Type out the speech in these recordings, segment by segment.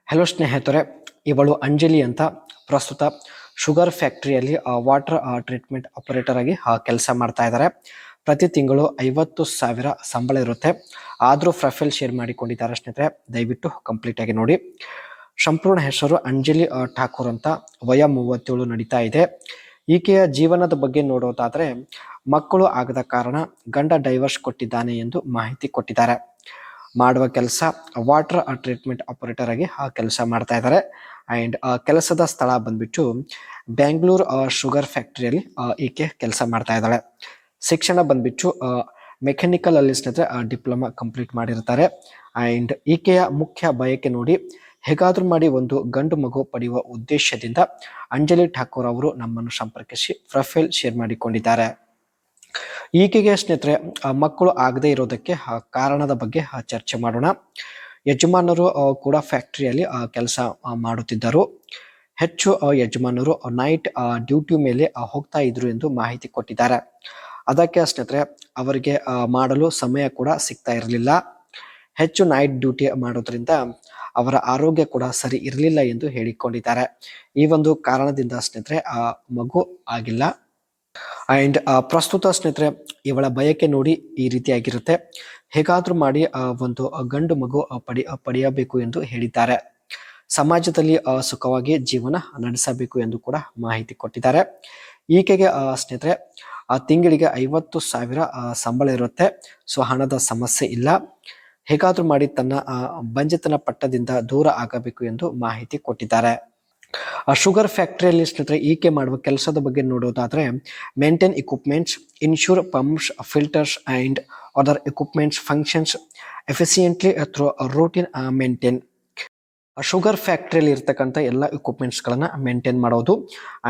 Hello ಸ್ನೇಹಿತರೆ, ಇವಳು ಅಂಜಲಿ ಅಂತ ಪ್ರಸ್ತುತ ಶುಗರ್ ಫ್ಯಾಕ್ಟರಿಯಲ್ಲಿ ವಾಟರ್ ಟ್ರೀಟ್ಮೆಂಟ್ ಆಪರೇಟರ್ ಆಗಿ ಕೆಲಸ ಮಾಡ್ತಾ ಇದ್ದಾರೆ. ಪ್ರತಿ ತಿಂಗಳು 50,000 ಸಂಬಳ ಇರುತ್ತೆ. ಆದರೂ ಪ್ರೊಫೈಲ್ ಶೇರ್ ಮಾಡಿಕೊಂಡಿದ್ದಾರೆ ಸ್ನೇಹಿತರೆ, ದಯವಿಟ್ಟು ಕಂಪ್ಲೀಟ್ ಆಗಿ ನೋಡಿ. ಸಂಪೂರ್ಣ ಹೆಸರು ಅಂಜಲಿ ಠಾಕೂರ್ ಅಂತ, ವಯ 37 ನಡೀತಾ ಇದೆ. ಈಕೆಯ ಜೀವನದ ಬಗ್ಗೆ ನೋಡೋದಾದ್ರೆ, ಮಕ್ಕಳು ಆಗದ ಕಾರಣ ಗಂಡ ಡೈವರ್ಸ್ ಕೊಟ್ಟಿದ್ದಾನೆ ಎಂದು ಮಾಹಿತಿ ಕೊಟ್ಟಿದ್ದಾರೆ. ಮಾಡುವ ಕೆಲಸ ವಾಟರ್ ಟ್ರೀಟ್ಮೆಂಟ್ ಆಪರೇಟರ್ ಆಗಿ ಕೆಲಸ ಮಾಡ್ತಾ ಇದ್ದಾರೆ. ಅಂಡ್ ಕೆಲಸದ ಸ್ಥಳ ಬಂದ್ಬಿಟ್ಟು ಬೆಂಗಳೂರು ಶುಗರ್ ಫ್ಯಾಕ್ಟರಿಯಲ್ಲಿ ಈಕೆ ಕೆಲಸ ಮಾಡ್ತಾ ಇದ್ದಾಳೆ. ಶಿಕ್ಷಣ ಬಂದ್ಬಿಟ್ಟು ಮೆಕ್ಯಾನಿಕಲ್ ಅಲ್ಲಿ ಸ್ನೇಹಿತರೆ ಡಿಪ್ಲೊಮಾ ಕಂಪ್ಲೀಟ್ ಮಾಡಿರ್ತಾರೆ. ಅಂಡ್ ಈಕೆಯ ಮುಖ್ಯ ಬಯಕೆ ನೋಡಿ, ಹೇಗಾದ್ರೂ ಮಾಡಿ ಒಂದು ಗಂಡು ಮಗು ಪಡೆಯುವ ಉದ್ದೇಶದಿಂದ ಅಂಜಲಿ ಠಾಕೂರ್ ಅವರು ನಮ್ಮನ್ನು ಸಂಪರ್ಕಿಸಿ ಪ್ರೊಫೈಲ್ ಶೇರ್ ಮಾಡಿಕೊಂಡಿದ್ದಾರೆ. ಈಕೆಗೆ ಸ್ನೇಹಿತರೆ ಮಕ್ಕಳು ಆಗದೆ ಇರೋದಕ್ಕೆ ಕಾರಣದ ಬಗ್ಗೆ ಚರ್ಚೆ ಮಾಡೋಣ. ಯಜಮಾನರು ಕೂಡ ಫ್ಯಾಕ್ಟರಿಯಲ್ಲಿ ಕೆಲಸ ಮಾಡುತ್ತಿದ್ದರು. ಹೆಚ್ಚು ಯಜಮಾನರು ನೈಟ್ ಡ್ಯೂಟಿ ಮೇಲೆ ಹೋಗ್ತಾ ಇದ್ರು ಎಂದು ಮಾಹಿತಿ ಕೊಟ್ಟಿದ್ದಾರೆ. ಅದಕ್ಕೆ ಸ್ನೇಹಿತರೆ ಅವರಿಗೆ ಮಾಡಲು ಸಮಯ ಕೂಡ ಸಿಗ್ತಾ ಇರಲಿಲ್ಲ. ಹೆಚ್ಚು ನೈಟ್ ಡ್ಯೂಟಿ ಮಾಡೋದ್ರಿಂದ ಅವರ ಆರೋಗ್ಯ ಕೂಡ ಸರಿ ಇರಲಿಲ್ಲ ಎಂದು ಹೇಳಿಕೊಂಡಿದ್ದಾರೆ. ಈ ಒಂದು ಕಾರಣದಿಂದ ಸ್ನೇಹಿತರೆ ಮಗು ಆಗಿಲ್ಲ. ಅಂಡ್ ಪ್ರಸ್ತುತ ಸ್ನೇಹಿತರೆ ಇವಳ ಬಯಕೆ ನೋಡಿ ಈ ರೀತಿಯಾಗಿರುತ್ತೆ. ಹೇಗಾದ್ರೂ ಮಾಡಿ ಒಂದು ಗಂಡು ಮಗು ಪಡೆಯಬೇಕು ಎಂದು ಹೇಳಿದ್ದಾರೆ. ಸಮಾಜದಲ್ಲಿ ಸುಖವಾಗಿ ಜೀವನ ನಡೆಸಬೇಕು ಎಂದು ಕೂಡ ಮಾಹಿತಿ ಕೊಟ್ಟಿದ್ದಾರೆ. ಈಕೆಗೆ ಸ್ನೇಹಿತರೆ ತಿಂಗಳಿಗೆ 50,000 ಸಂಬಳ ಇರುತ್ತೆ. ಸೊ ಹಣದ ಸಮಸ್ಯೆ ಇಲ್ಲ. ಹೇಗಾದ್ರೂ ಮಾಡಿ ತನ್ನ ಬಂಜೆತನ ಪಟ್ಟದಿಂದ ದೂರ ಆಗಬೇಕು ಎಂದು ಮಾಹಿತಿ ಕೊಟ್ಟಿದ್ದಾರೆ. ಶುಗರ್ ಫ್ಯಾಕ್ಟರಿಯಲ್ಲಿ ಸ್ನೇಹಿತರೆ ಈಕೆ ಮಾಡುವ ಕೆಲಸದ ಬಗ್ಗೆ ನೋಡೋದಾದ್ರೆ, maintain equipments, ensure pumps, filters and other equipments functions efficiently through routine maintain. Sugar ಫ್ಯಾಕ್ಟರಿಯಲ್ಲಿ ಇರ್ತಕ್ಕಂಥ ಎಲ್ಲ ಇಕ್ವಿಪ್ಮೆಂಟ್ಸ್ ಗಳನ್ನ ಮೇಂಟೈನ್ ಮಾಡೋದು.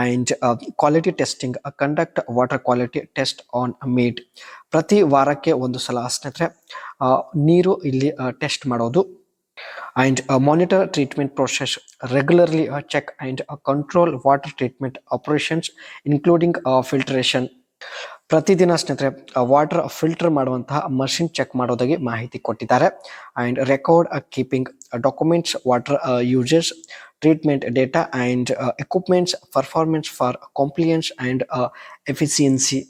And quality testing, conduct water quality test on meet. ಪ್ರತಿ ವಾರಕ್ಕೆ ಒಂದು ಸಲ ಸ್ನೇಹಿತರೆ ನೀರು ಇಲ್ಲಿ ಟೆಸ್ಟ್ ಮಾಡೋದು. And monitor treatment process regularly, check and control water treatment operations including filtration. ಪ್ರತಿದಿನ ಸ್ನೇಹಿತರೆ ವಾಟರ್ ಫಿಲ್ಟರ್ ಮಾಡುವಂತಹ ಮಷಿನ್ ಚೆಕ್ ಮಾಡೋದಾಗಿ ಮಾಹಿತಿ ಕೊಟ್ಟಿದ್ದಾರೆ. And record keeping documents water usage, treatment data and equipments performance for compliance and efficiency.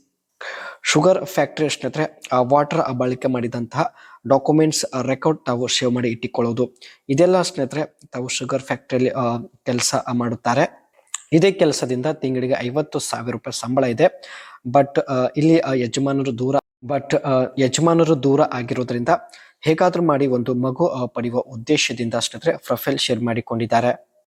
Sugar factory ಸ್ನೇಹಿತರೆ water ಬಳಕೆ ಮಾಡಿದಂತಹ documents record ತಾವು save ಮಾಡಿ ಇಟ್ಟುಕೊಳ್ಳೋದು. ಇದೆಲ್ಲ ಸ್ನೇಹಿತರೆ ತಾವು ಶುಗರ್ ಫ್ಯಾಕ್ಟರಿಯಲ್ಲಿ ಕೆಲಸ ಮಾಡುತ್ತಾರೆ. ಇದೇ ಕೆಲಸದಿಂದ ತಿಂಗಳಿಗೆ 50,000 ರೂಪಾಯಿ ಸಂಬಳ ಇದೆ. ಬಟ್ ಇಲ್ಲಿ ಯಜಮಾನರು ದೂರ ಆಗಿರೋದ್ರಿಂದ ಹೇಗಾದ್ರೂ ಮಾಡಿ ಒಂದು ಮಗು ಪಡೆಯುವ ಉದ್ದೇಶದಿಂದ ಸ್ನೇಹಿತರೆ ಪ್ರೊಫೈಲ್ ಶೇರ್ ಮಾಡಿಕೊಂಡಿದ್ದಾರೆ.